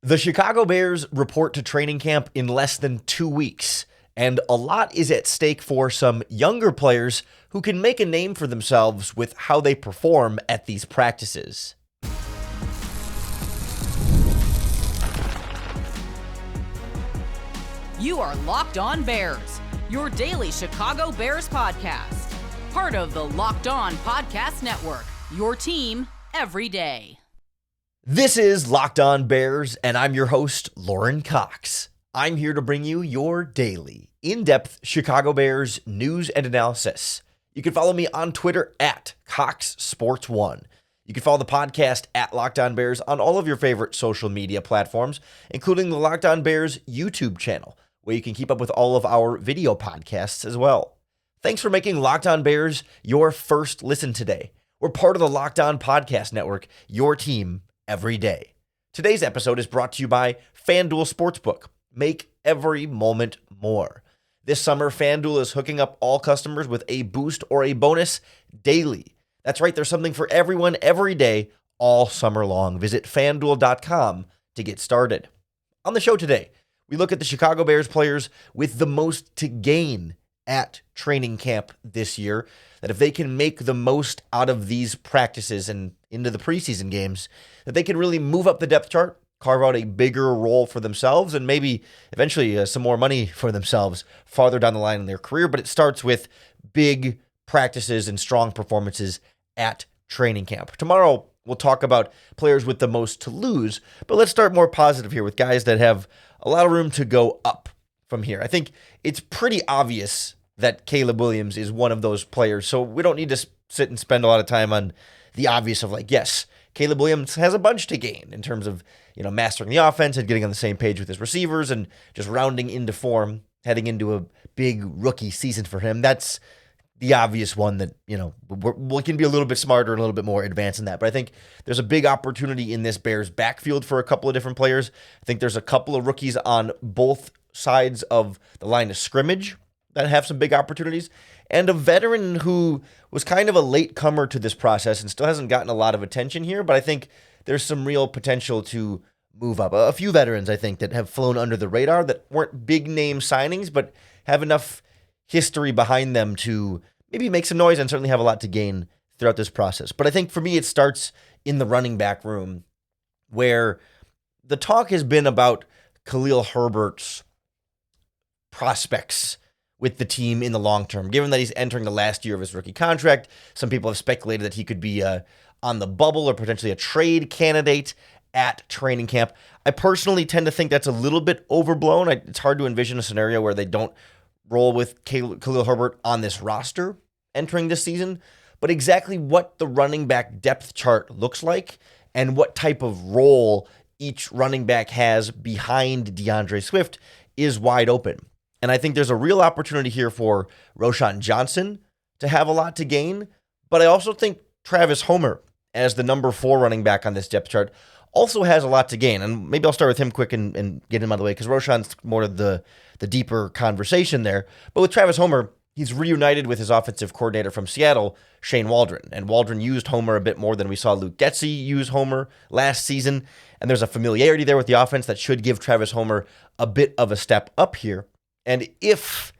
The Chicago Bears report to training camp in less than 2 weeks, and a lot is at stake for some younger players who can make a name for themselves with how they perform at these practices. You are Locked On Bears, your daily Chicago Bears podcast. Part of the Locked On Podcast Network, your team every day. This is Locked On Bears, and I'm your host, Lauren Cox. I'm here to bring you your daily, in-depth Chicago Bears news and analysis. You can follow me on Twitter at CoxSports1. You can follow the podcast at Locked On Bears on all of your favorite social media platforms, including the Locked On Bears YouTube channel, where you can keep up with all of our video podcasts as well. Thanks for making Locked On Bears your first listen today. We're part of the Locked On Podcast Network, your team every day. Today's episode is brought to you by FanDuel Sportsbook. Make every moment more. This summer, FanDuel is hooking up all customers with a boost or a bonus daily. That's right, there's something for everyone every day, all summer long. Visit FanDuel.com to get started. On the show today, we look at the Chicago Bears players with the most to gain at training camp this year, that if they can make the most out of these practices and into the preseason games, that they can really move up the depth chart, carve out a bigger role for themselves, and maybe eventually some more money for themselves farther down the line in their career. But it starts with big practices and strong performances at training camp. Tomorrow, we'll talk about players with the most to lose, but let's start more positive here with guys that have a lot of room to go up from here. I think it's pretty obvious that Caleb Williams is one of those players, so we don't need to sit and spend a lot of time on the obvious of yes, Caleb Williams has a bunch to gain in terms of, mastering the offense and getting on the same page with his receivers and just rounding into form, heading into a big rookie season for him. That's the obvious one that, we can be a little bit smarter and a little bit more advanced in that. But I think there's a big opportunity in this Bears backfield for a couple of different players. I think there's a couple of rookies on both sides of the line of scrimmage that have some big opportunities, and a veteran who was kind of a late comer to this process and still hasn't gotten a lot of attention here, but I think there's some real potential to move up. A few veterans, I think, that have flown under the radar that weren't big name signings, but have enough history behind them to maybe make some noise and certainly have a lot to gain throughout this process. But I think for me, it starts in the running back room, where the talk has been about Khalil Herbert's prospects with the team in the long term. Given that he's entering the last year of his rookie contract, some people have speculated that he could be on the bubble or potentially a trade candidate at training camp. I personally tend to think that's a little bit overblown. It's hard to envision a scenario where they don't roll with Khalil Herbert on this roster entering this season. But exactly what the running back depth chart looks like and what type of role each running back has behind DeAndre Swift is wide open. And I think there's a real opportunity here for Roschon Johnson to have a lot to gain. But I also think Travis Homer, as the number 4 running back on this depth chart, also has a lot to gain. And maybe I'll start with him quick and get him out of the way, because Roschon's more of the deeper conversation there. But with Travis Homer, he's reunited with his offensive coordinator from Seattle, Shane Waldron. And Waldron used Homer a bit more than we saw Luke Getsy use Homer last season. And there's a familiarity there with the offense that should give Travis Homer a bit of a step up here. And if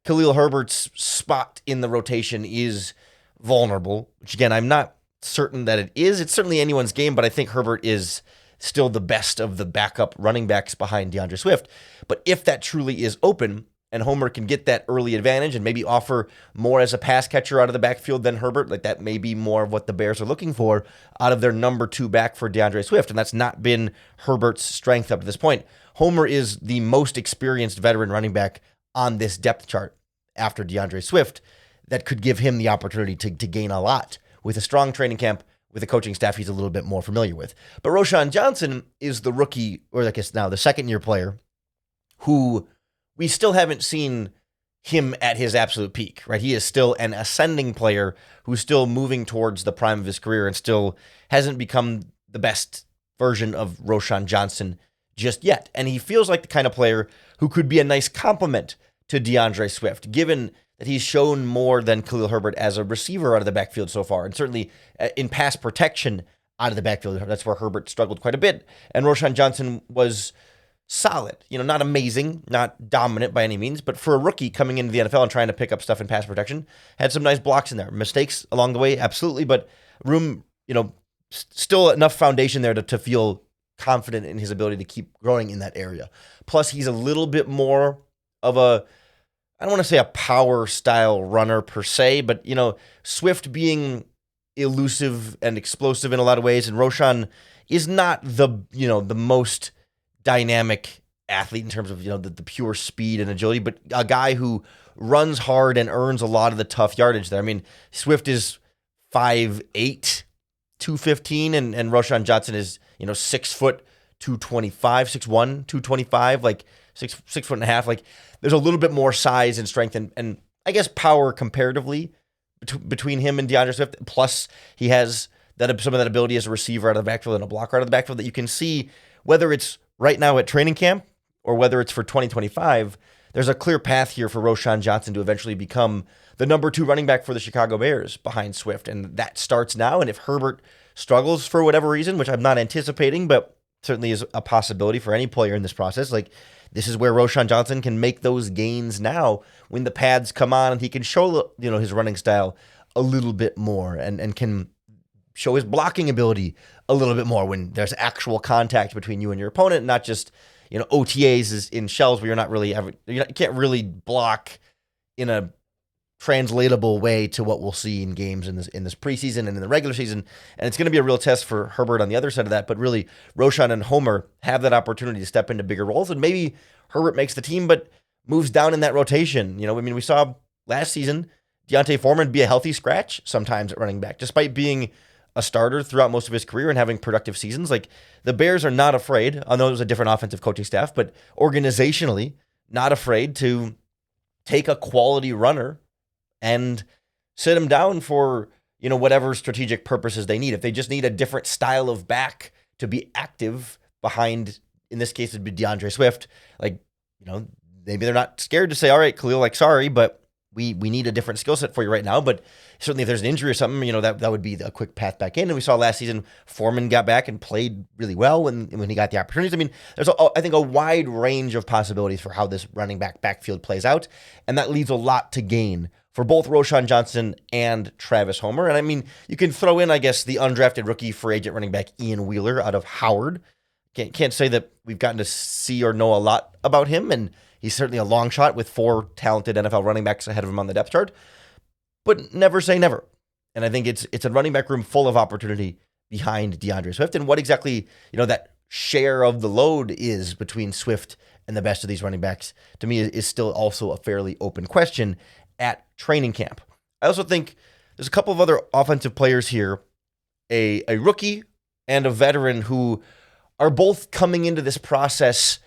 Khalil Herbert's spot in the rotation is vulnerable, which again, I'm not certain that it is, it's certainly anyone's game, but I think Herbert is still the best of the backup running backs behind DeAndre Swift. But if that truly is open and Homer can get that early advantage and maybe offer more as a pass catcher out of the backfield than Herbert, that may be more of what the Bears are looking for out of their number 2 back for DeAndre Swift. And that's not been Herbert's strength up to this point. Homer is the most experienced veteran running back on this depth chart after DeAndre Swift that could give him the opportunity to gain a lot with a strong training camp, with a coaching staff he's a little bit more familiar with. But Roschon Johnson is the rookie, or I guess now the second-year player, who we still haven't seen him at his absolute peak, right? He is still an ascending player who's still moving towards the prime of his career and still hasn't become the best version of Roschon Johnson just yet. And he feels like the kind of player who could be a nice complement to DeAndre Swift, given that he's shown more than Khalil Herbert as a receiver out of the backfield so far, and certainly in pass protection out of the backfield. That's where Herbert struggled quite a bit. And Roschon Johnson was solid. Not amazing, not dominant by any means, but for a rookie coming into the NFL and trying to pick up stuff in pass protection, had some nice blocks in there. Mistakes along the way, absolutely, but room, still enough foundation there to feel confident in his ability to keep growing in that area. Plus, he's a little bit more of I don't want to say a power style runner per se, but, Swift being elusive and explosive in a lot of ways, and Roschon is not the most dynamic athlete in terms of, the pure speed and agility, but a guy who runs hard and earns a lot of the tough yardage there. I mean, Swift is 5'8", 215, and Roschon Johnson is, 6 foot, 225, 6'1", 225, like 6'6.5". Like, there's a little bit more size and strength and I guess power comparatively between him and DeAndre Swift. Plus, he has some of that ability as a receiver out of the backfield and a blocker out of the backfield that you can see, whether it's right now at training camp or whether it's for 2025. There's a clear path here for Roschon Johnson to eventually become the number 2 running back for the Chicago Bears behind Swift. And that starts now. And if Herbert struggles for whatever reason, which I'm not anticipating, but certainly is a possibility for any player in this process, like, this is where Roschon Johnson can make those gains now when the pads come on and he can show, his running style a little bit more and can show his blocking ability a little bit more when there's actual contact between you and your opponent, not just, OTAs is in shells where you can't really block in a translatable way to what we'll see in games in this preseason and in the regular season. And it's going to be a real test for Herbert on the other side of that. But really, Roschon and Homer have that opportunity to step into bigger roles. And maybe Herbert makes the team, but moves down in that rotation. We saw last season Deontay Foreman be a healthy scratch sometimes at running back, despite being a starter throughout most of his career and having productive seasons. Like, the Bears are not afraid, I know it was a different offensive coaching staff, but organizationally not afraid to take a quality runner and sit him down for, whatever strategic purposes they need. If they just need a different style of back to be active behind, in this case, it'd be DeAndre Swift. Like, maybe they're not scared to say, all right, Khalil, sorry, but we need a different skill set for you right now. But certainly if there's an injury or something, that would be a quick path back in. And we saw last season, Foreman got back and played really well when he got the opportunities. I mean, there's, I think, a wide range of possibilities for how this running backfield plays out. And that leaves a lot to gain for both Roschon Johnson and Travis Homer. And I mean, you can throw in, I guess, the undrafted rookie free agent running back Ian Wheeler out of Howard. Can't say that we've gotten to see or know a lot about him, and he's certainly a long shot with 4 talented NFL running backs ahead of him on the depth chart. But never say never. And I think it's a running back room full of opportunity behind DeAndre Swift. And what exactly, that share of the load is between Swift and the best of these running backs, to me, is still also a fairly open question at training camp. I also think there's a couple of other offensive players here, a rookie and a veteran, who are both coming into this process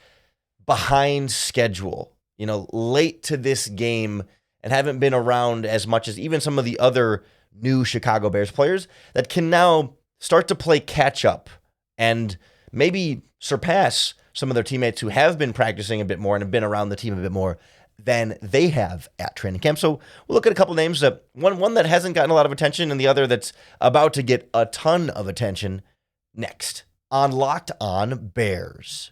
behind schedule, late to this game, and haven't been around as much as even some of the other new Chicago Bears players that can now start to play catch up and maybe surpass some of their teammates who have been practicing a bit more and have been around the team a bit more than they have at training camp. So we'll look at a couple names, one that hasn't gotten a lot of attention and the other that's about to get a ton of attention next on Locked On Bears.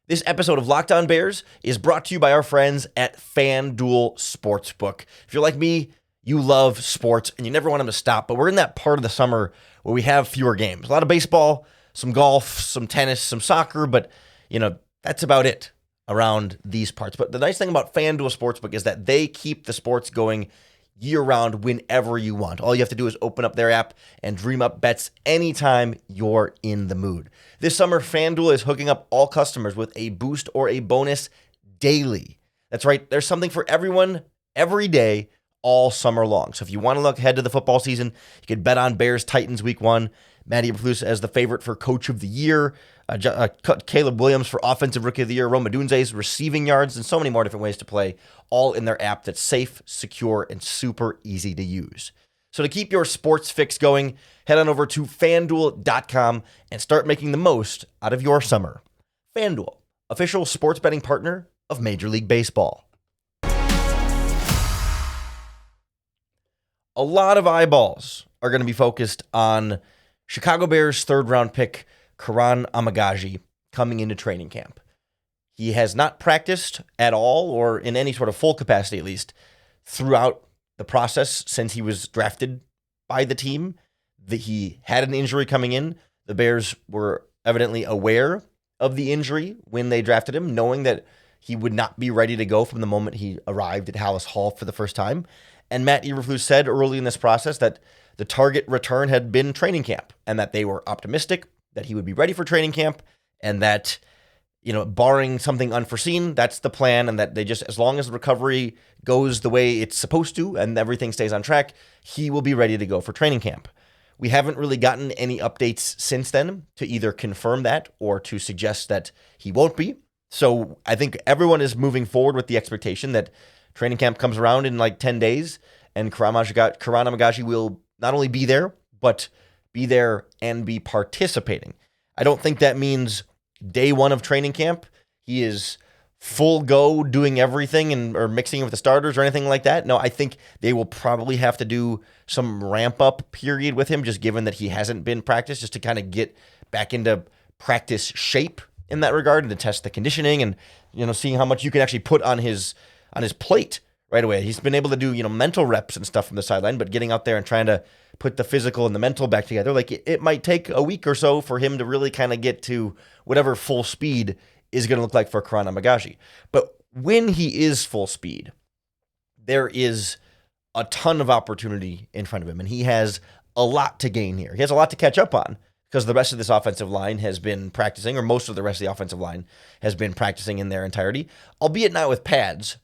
This episode of Locked On Bears is brought to you by our friends at FanDuel Sportsbook. If you're like me, you love sports and you never want them to stop, but we're in that part of the summer where we have fewer games. A lot of baseball, some golf, some tennis, some soccer, but that's about it around these parts. But the nice thing about FanDuel Sportsbook is that they keep the sports going year-round whenever you want. All you have to do is open up their app and dream up bets anytime you're in the mood. This summer, FanDuel is hooking up all customers with a boost or a bonus daily. That's right, there's something for everyone, every day, all summer long. So if you want to look ahead to the football season, you could bet on Bears-Titans Week 1, Matty Eberflus as the favorite for Coach of the Year, Caleb Williams for Offensive Rookie of the Year, Rome Odunze's receiving yards, and so many more different ways to play, all in their app that's safe, secure, and super easy to use. So to keep your sports fix going, head on over to FanDuel.com and start making the most out of your summer. FanDuel, official sports betting partner of Major League Baseball. A lot of eyeballs are going to be focused on Chicago Bears third-round pick Karan Amagaji coming into training camp. He has not practiced at all, or in any sort of full capacity at least, throughout the process since he was drafted by the team. That he had an injury coming in. The Bears were evidently aware of the injury when they drafted him, knowing that he would not be ready to go from the moment he arrived at Hallis Hall for the first time. And Matt Eberflus said early in this process that the target return had been training camp and that they were optimistic that he would be ready for training camp and that, barring something unforeseen, that's the plan, and that they just, as long as the recovery goes the way it's supposed to and everything stays on track, he will be ready to go for training camp. We haven't really gotten any updates since then to either confirm that or to suggest that he won't be. So I think everyone is moving forward with the expectation that training camp comes around in like 10 days and Karan Amagaji will not only be there, but be there and be participating. I don't think that means day one of training camp he is full go doing everything or mixing with the starters or anything like that. No, I think they will probably have to do some ramp up period with him, just given that he hasn't been practiced, just to kind of get back into practice shape in that regard and to test the conditioning and, seeing how much you can actually put on his plate right away. He's been able to do, mental reps and stuff from the sideline, but getting out there and trying to put the physical and the mental back together, like it might take a week or so for him to really kind of get to whatever full speed is going to look like for Karan Amagaji. But when he is full speed, there is a ton of opportunity in front of him, and he has a lot to gain here. He has a lot to catch up on because the rest of this offensive line has been practicing, or most of the rest of the offensive line has been practicing in their entirety, albeit not with pads.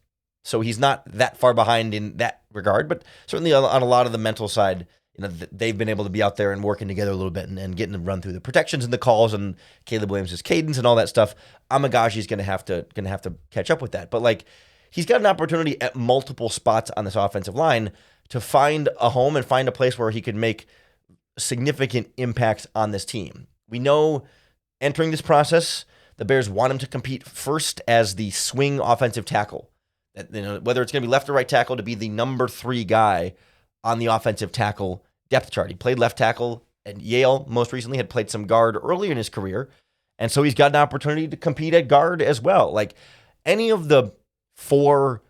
So he's not that far behind in that regard, but certainly on a lot of the mental side, they've been able to be out there and working together a little bit and getting to run through the protections and the calls and Caleb Williams' cadence and all that stuff. Amagaji's going to have to catch up with that. But he's got an opportunity at multiple spots on this offensive line to find a home and find a place where he could make significant impacts on this team. We know entering this process, the Bears want him to compete first as the swing offensive tackle. Whether it's going to be left or right tackle, to be the number 3 guy on the offensive tackle depth chart. He played left tackle at Yale most recently, had played some guard earlier in his career, and so he's got an opportunity to compete at guard as well. Like any of the 4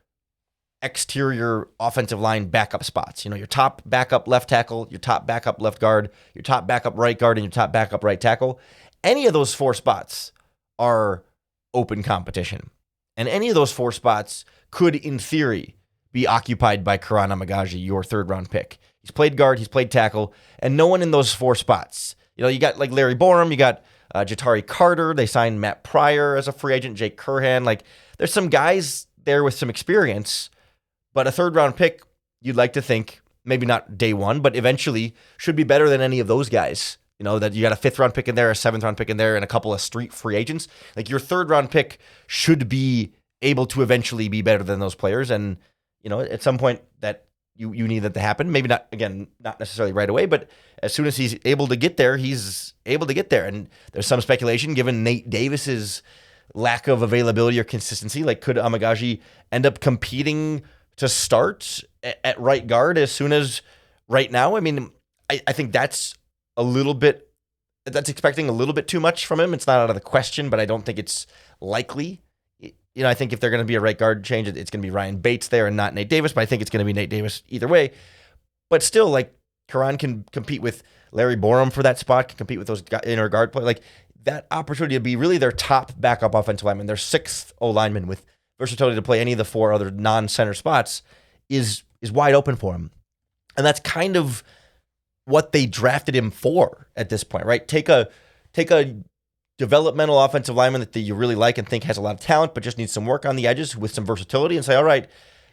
exterior offensive line backup spots, your top backup left tackle, your top backup left guard, your top backup right guard, and your top backup right tackle, any of those 4 spots are open competition. And any of those 4 spots could, in theory, be occupied by Karan Amagaji, your third-round pick. He's played guard, he's played tackle, and no one in those 4 spots. You got like Larry Borum, you got Jatari Carter, they signed Matt Pryor as a free agent, Jake Curhan. There's some guys there with some experience, but a third-round pick, you'd like to think, maybe not day one, but eventually should be better than any of those guys. That you got a 5th-round pick in there, a 7th-round pick in there, and a couple of street free agents. Your third-round pick should be able to eventually be better than those players, and at some point that you need that to happen. Maybe not necessarily right away, but as soon as he's able to get there, he's able to get there. And there's some speculation, given Nate Davis's lack of availability or consistency, could Amagaji end up competing to start at right guard as soon as right now? I mean, I think that's expecting a little bit too much from him. It's not out of the question, but I don't think it's likely. I think if they're going to be a right guard change, it's going to be Ryan Bates there and not Nate Davis, but I think it's going to be Nate Davis either way. But still, Karan can compete with Larry Borum for that spot, can compete with those inner guard players. That opportunity to be really their top backup offensive lineman, their 6th O-lineman with versatility to play any of the 4 other non-center spots is wide open for him. And that's kind of what they drafted him for at this point, right? Take a developmental offensive lineman that you really like and think has a lot of talent, but just needs some work on the edges with some versatility, and say, all right,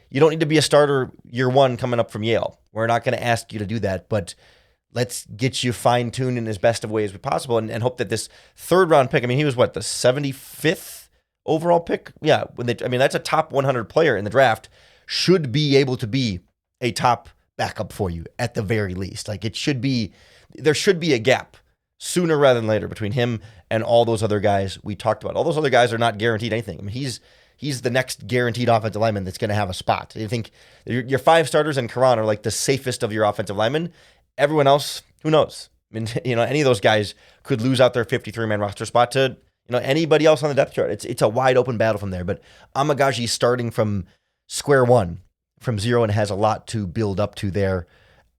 you don't need to be a starter year 1 coming up from Yale. We're not going to ask you to do that, but let's get you fine-tuned in as best of ways as possible and hope that this 3rd-round pick, he was the 75th overall pick? Yeah, that's a top 100 player in the draft, should be able to be a top backup for you at the very least. There should be a gap sooner rather than later between him and all those other guys we talked about. All those other guys are not guaranteed anything. He's the next guaranteed offensive lineman that's going to have a spot. I think your 5 starters and Karan are the safest of your offensive linemen, Everyone else, who knows? I mean, any of those guys could lose out their 53-man roster spot to, anybody else on the depth chart. It's a wide open battle from there. But Amagaji starting from square one, from zero, and has a lot to build up to there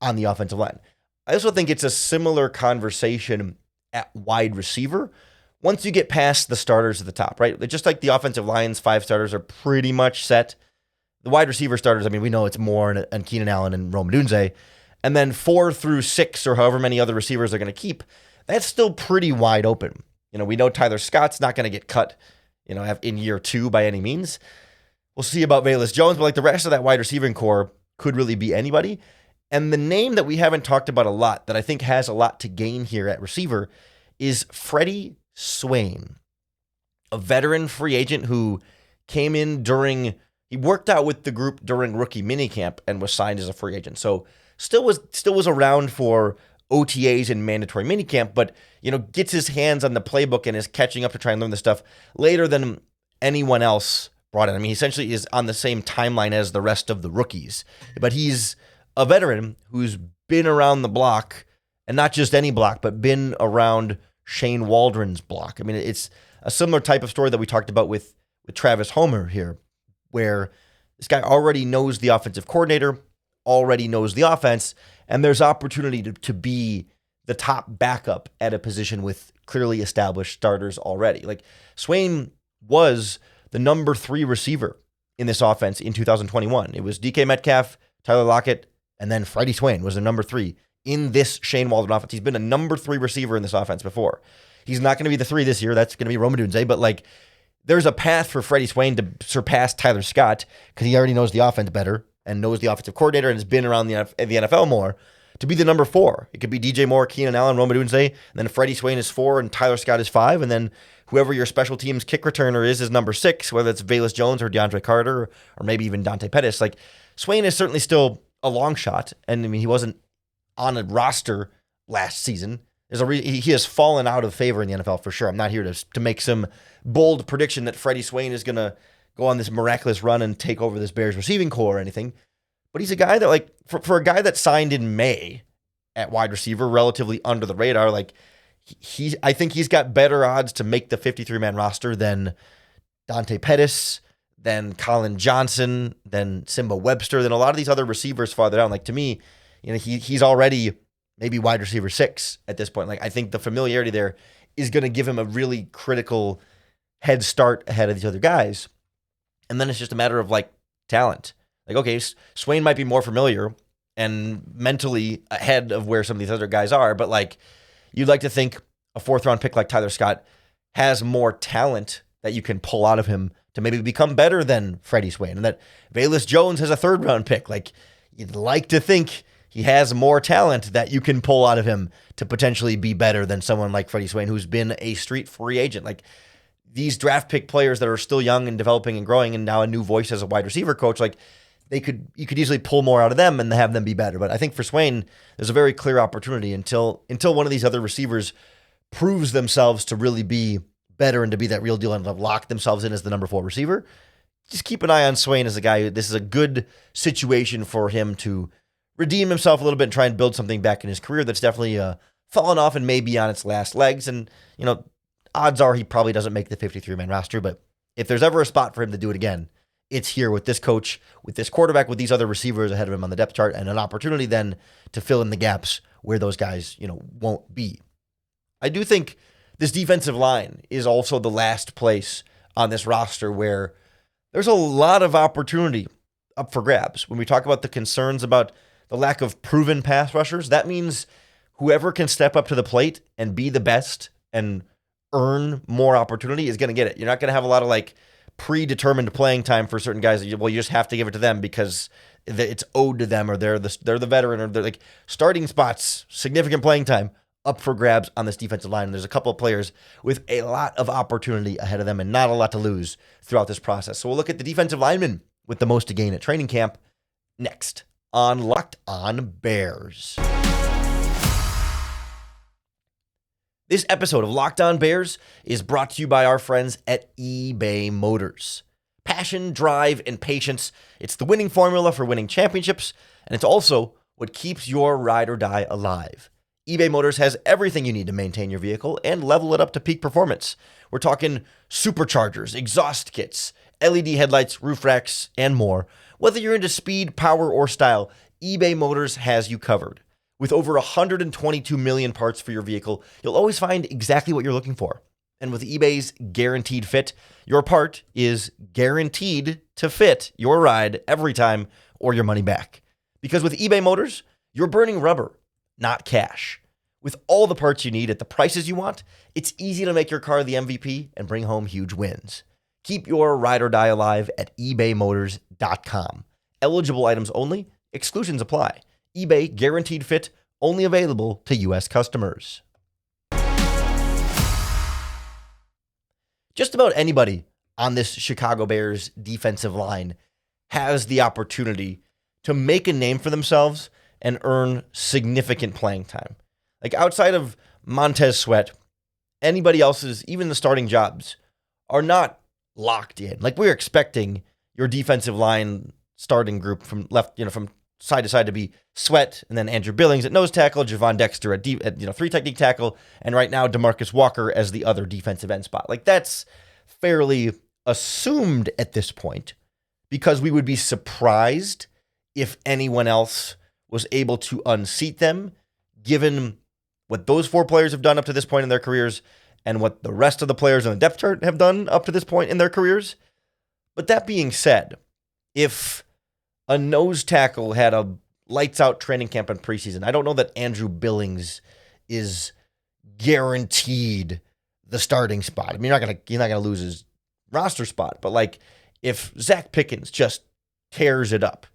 on the offensive line. I also think it's a similar conversation at wide receiver once you get past the starters at the top, right? Just like the offensive line's 5 starters are pretty much set. The wide receiver starters, we know it's Moore and Keenan Allen and Rome Odunze. And then 4 through 6 or however many other receivers they're going to keep, that's still pretty wide open. We know Tyler Scott's not going to get cut, in year 2 by any means. We'll see about Velus Jones, but like the rest of that wide receiving core could really be anybody. And the name that we haven't talked about a lot that I think has a lot to gain here at receiver is Freddie Swain, a veteran free agent who came in he worked out with the group during rookie minicamp and was signed as a free agent. So still was around for OTAs and mandatory minicamp, but gets his hands on the playbook and is catching up to try and learn the stuff later than anyone else brought in. He essentially is on the same timeline as the rest of the rookies, but he's a veteran who's been around the block, and not just any block, but been around Shane Waldron's block. It's a similar type of story that we talked about with Travis Homer here, where this guy already knows the offensive coordinator, already knows the offense, and there's opportunity to be the top backup at a position with clearly established starters already. Like Swain was the number 3 receiver in this offense in 2021. It was DK Metcalf, Tyler Lockett, and then Freddie Swain was the number 3 in this Shane Waldron offense. He's been a number 3 receiver in this offense before. He's not going to be the 3 this year. That's going to be Rome Odunze, but there's a path for Freddie Swain to surpass Tyler Scott because he already knows the offense better and knows the offensive coordinator and has been around the NFL more, to be the number 4. It could be DJ Moore, Keenan Allen, Rome Odunze, and then Freddie Swain is 4 and Tyler Scott is 5, and then whoever your special teams kick returner is number 6, whether it's Velus Jones or DeAndre Carter or maybe even Dante Pettis. Swain is certainly still a long shot, and he wasn't on a roster last season. He has fallen out of favor in the NFL for sure. I'm not here to make some bold prediction that Freddie Swain is going to go on this miraculous run and take over this Bears receiving core or anything. But he's a guy that, for a guy that signed in May at wide receiver, relatively under the radar, I think he's got better odds to make the 53-man roster than Dante Pettis, than Colin Johnson, than Simba Webster, than a lot of these other receivers farther down. To me, he's already maybe wide receiver 6 at this point. I think the familiarity there is going to give him a really critical head start ahead of these other guys. And then it's just a matter of talent. Okay, Swain might be more familiar and mentally ahead of where some of these other guys are, but you'd like to think a 4th-round pick like Tyler Scott has more talent that you can pull out of him to maybe become better than Freddie Swain, and that Velus Jones has a 3rd-round pick. You'd like to think he has more talent that you can pull out of him to potentially be better than someone like Freddie Swain, who's been a street free agent. These draft pick players that are still young and developing and growing, and now a new voice as a wide receiver coach, you could easily pull more out of them and have them be better. But I think for Swain, there's a very clear opportunity until one of these other receivers proves themselves to really be better and to be that real deal and to lock themselves in as the number 4 receiver. Just keep an eye on Swain as a guy. This is a good situation for him to redeem himself a little bit and try and build something back in his career that's definitely fallen off and maybe on its last legs. And, odds are he probably doesn't make the 53-man roster, but if there's ever a spot for him to do it again, it's here with this coach, with this quarterback, with these other receivers ahead of him on the depth chart, and an opportunity then to fill in the gaps where those guys, won't be. I do think this defensive line is also the last place on this roster where there's a lot of opportunity up for grabs. When we talk about the concerns about the lack of proven pass rushers, that means whoever can step up to the plate and be the best and earn more opportunity is going to get it. You're not going to have a lot of predetermined playing time for certain guys. You just have to give it to them because it's owed to them, or they're the veteran, or they're starting spots, significant playing time up for grabs on this defensive line. And there's a couple of players with a lot of opportunity ahead of them and not a lot to lose throughout this process. So we'll look at the defensive linemen with the most to gain at training camp next on Locked On Bears. This episode of Locked On Bears is brought to you by our friends at eBay Motors. Passion, drive, and patience. It's the winning formula for winning championships, and it's also what keeps your ride or die alive. eBay Motors has everything you need to maintain your vehicle and level it up to peak performance. We're talking superchargers, exhaust kits, LED headlights, roof racks, and more. Whether you're into speed, power, or style, eBay Motors has you covered. With over 122 million parts for your vehicle, you'll always find exactly what you're looking for. And with eBay's Guaranteed Fit, your part is guaranteed to fit your ride every time or your money back. Because with eBay Motors, you're burning rubber, not cash. With all the parts you need at the prices you want, it's easy to make your car the MVP and bring home huge wins. Keep your ride or die alive at ebaymotors.com. Eligible items only. Exclusions apply. eBay Guaranteed Fit, only available to U.S. customers. Just about anybody on this Chicago Bears defensive line has the opportunity to make a name for themselves and earn significant playing time. Like outside of Montez Sweat, anybody else's, even the starting jobs, are not locked in. Like we're expecting your defensive line starting group from from side to side to be Sweat, and then Andrew Billings at nose tackle, Javon Dexter at three technique tackle, and right now DeMarcus Walker as the other defensive end spot. Like that's fairly assumed at this point, because we would be surprised if anyone else was able to unseat them, given what those four players have done up to this point in their careers and what the rest of the players on the depth chart have done up to this point in their careers. But that being said, if a nose tackle had a lights-out training camp in preseason, I don't know that Andrew Billings is guaranteed the starting spot. I mean, you're not gonna lose his roster spot, but like if Zach Pickens just tears it up,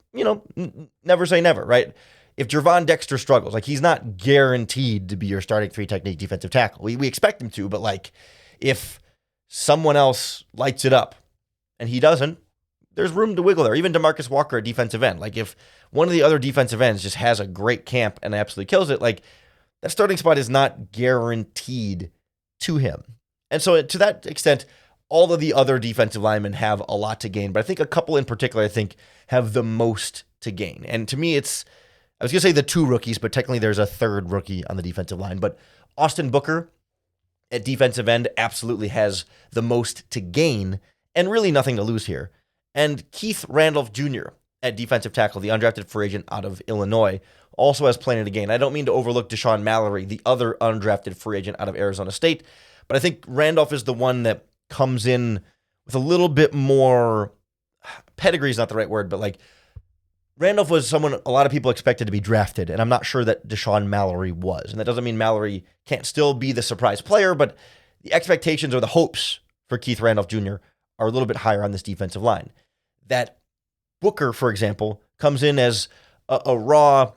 never say never, right? If Javon Dexter struggles, like he's not guaranteed to be your starting three technique defensive tackle. We expect him to, but like if someone else lights it up and he doesn't, there's room to wiggle there. Even DeMarcus Walker at defensive end. Like if one of the other defensive ends just has a great camp and absolutely kills it, like that starting spot is not guaranteed to him. And so to that extent, all of the other defensive linemen have a lot to gain, but I think a couple in particular, I think, have the most to gain. And to me, I was going to say the two rookies, but technically there's a third rookie on the defensive line. But Austin Booker at defensive end absolutely has the most to gain and really nothing to lose here. And Keith Randolph Jr. at defensive tackle, the undrafted free agent out of Illinois, also has plenty to gain. I don't mean to overlook Deshaun Mallory, the other undrafted free agent out of Arizona State, but I think Randolph is the one that comes in with a little bit more, pedigree is not the right word, but like Randolph was someone a lot of people expected to be drafted, and I'm not sure that Deshaun Mallory was. And that doesn't mean Mallory can't still be the surprise player, but the expectations or the hopes for Keith Randolph Jr. are a little bit higher on this defensive line. That Booker, for example, comes in as a raw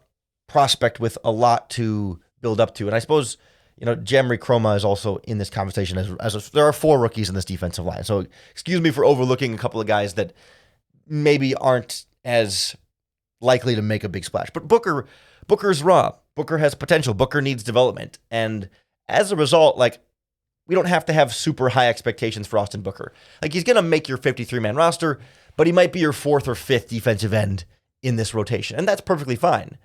prospect with a lot to build up to. And I suppose, Jamry Chroma is also in this conversation as there are four rookies in this defensive line. So excuse me for overlooking a couple of guys that maybe aren't as likely to make a big splash. But Booker's raw. Booker has potential. Booker needs development. And as a result, like, we don't have to have super high expectations for Austin Booker. Like, he's going to make your 53-man roster, but he might be your fourth or fifth defensive end in this rotation. And that's perfectly fine.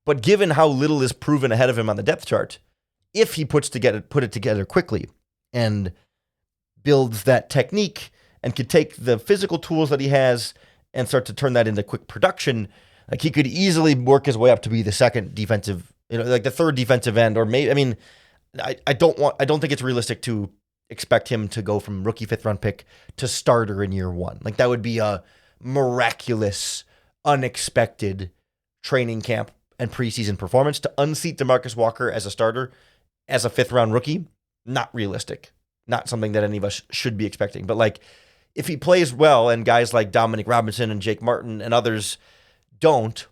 But given how little is proven ahead of him on the depth chart, if he put it together quickly and builds that technique and could take the physical tools that he has and start to turn that into quick production, like he could easily work his way up to be the second defensive, like the third defensive end, or maybe, I don't think it's realistic to expect him to go from rookie 5th round pick to starter in year one. Like that would be a miraculous, unexpected training camp and preseason performance. To unseat DeMarcus Walker as a starter, as a 5th round rookie, not realistic. Not something that any of us should be expecting. But like, if he plays well and guys like Dominic Robinson and Jake Martin and others don't,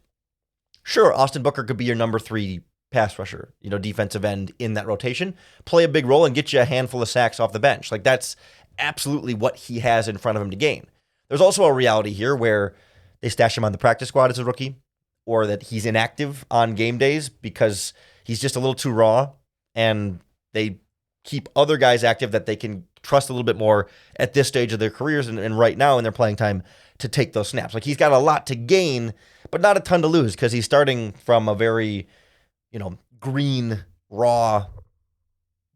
sure, Austin Booker could be your number 3 pass rusher, defensive end in that rotation, play a big role and get you a handful of sacks off the bench. Like that's absolutely what he has in front of him to gain. There's also a reality here where they stash him on the practice squad as a rookie, or that he's inactive on game days because he's just a little too raw, and they keep other guys active that they can trust a little bit more at this stage of their careers and right now in their playing time to take those snaps. Like he's got a lot to gain, but not a ton to lose because he's starting from a very, green, raw,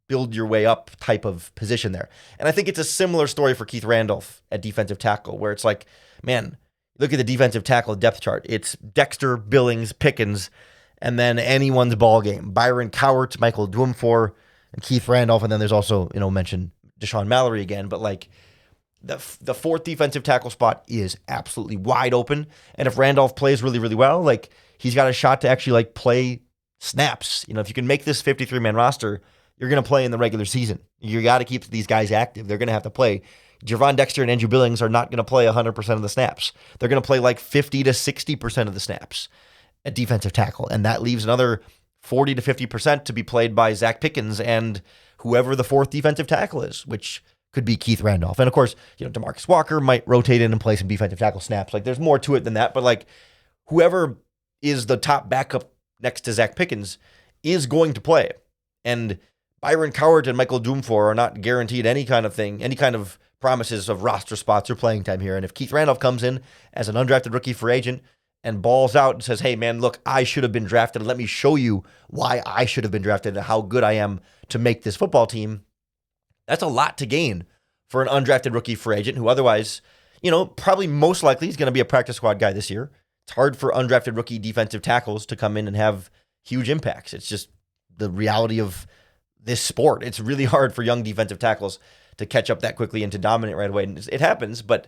build your way up type of position there. And I think it's a similar story for Keith Randolph at defensive tackle, where it's like, man, look at the defensive tackle depth chart. It's Dexter, Billings, Pickens, and then anyone's ball game. Byron Cowart, Michael Dwumfor, and Keith Randolph. And then there's also, mention Deshaun Mallory again. But like the fourth defensive tackle spot is absolutely wide open. And if Randolph plays really, really well, like he's got a shot to actually like play snaps. If you can make this 53-man roster, you're going to play in the regular season. You got to keep these guys active. They're going to have to play. Javon Dexter and Andrew Billings are not going to play 100% of the snaps. They're going to play like 50 to 60% of the snaps at defensive tackle. And that leaves another 40 to 50% to be played by Zach Pickens and whoever the fourth defensive tackle is, which could be Keith Randolph. And of course, DeMarcus Walker might rotate in and play some defensive tackle snaps. Like there's more to it than that, but like whoever is the top backup next to Zach Pickens is going to play. And Byron Cowart and Michael Dwumfor are not guaranteed any kind of promises of roster spots or playing time here. And if Keith Randolph comes in as an undrafted rookie free agent and balls out and says, hey man, look, I should have been drafted. Let me show you why I should have been drafted and how good I am to make this football team. That's a lot to gain for an undrafted rookie free agent who otherwise, probably most likely is going to be a practice squad guy this year. It's hard for undrafted rookie defensive tackles to come in and have huge impacts. It's just the reality of this sport. It's really hard for young defensive tackles to catch up that quickly and to dominate right away. And it happens, but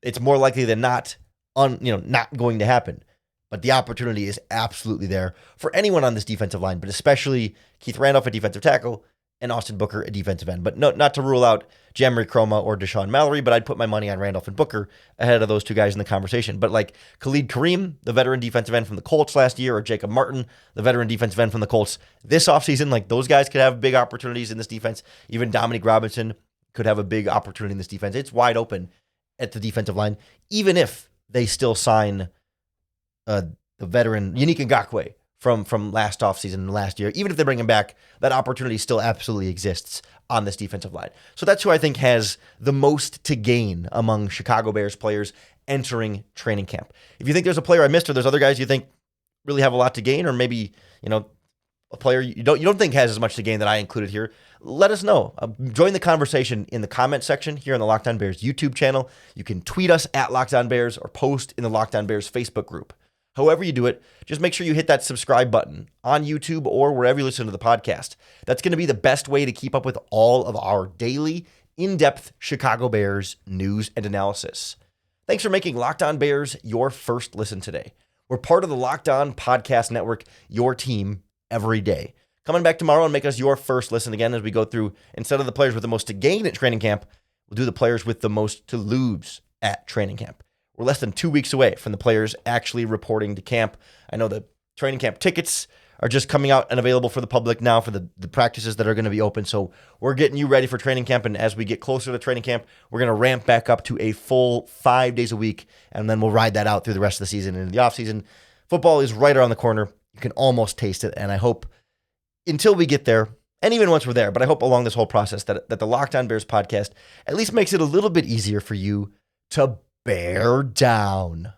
it's more likely than not not going to happen. But the opportunity is absolutely there for anyone on this defensive line, but especially Keith Randolph at defensive tackle and Austin Booker at defensive end. But no, not to rule out Jamari Croma or Deshaun Mallory, but I'd put my money on Randolph and Booker ahead of those two guys in the conversation. But like Khalid Kareem, the veteran defensive end from the Colts last year, or Jacob Martin, the veteran defensive end from the Colts this offseason, like those guys could have big opportunities in this defense. Even Dominique Robinson could have a big opportunity in this defense. It's wide open at the defensive line, even if they still sign the veteran Yannick Ngakoue from last offseason and last year. Even if they bring him back, that opportunity still absolutely exists on this defensive line. So that's who I think has the most to gain among Chicago Bears players entering training camp. If you think there's a player I missed or there's other guys you think really have a lot to gain, or maybe, a player you don't think has as much to gain that I included here, let us know. Join the conversation in the comment section here on the Locked On Bears YouTube channel. You can tweet us at Locked On Bears or post in the Locked On Bears Facebook group. However you do it, just make sure you hit that subscribe button on YouTube or wherever you listen to the podcast. That's going to be the best way to keep up with all of our daily, in-depth Chicago Bears news and analysis. Thanks for making Locked On Bears your first listen today. We're part of the Locked On Podcast Network, your team every day. Coming back tomorrow and make us your first listen again as we go through, instead of the players with the most to gain at training camp, we'll do the players with the most to lose at training camp. We're less than 2 weeks away from the players actually reporting to camp. I know the training camp tickets are just coming out and available for the public now for the practices that are going to be open. So we're getting you ready for training camp. And as we get closer to training camp, we're going to ramp back up to a full 5 days a week. And then we'll ride that out through the rest of the season. And in the offseason, football is right around the corner. You can almost taste it. And I hope until we get there, and even once we're there, but I hope along this whole process that the Locked On Bears podcast at least makes it a little bit easier for you to bear down.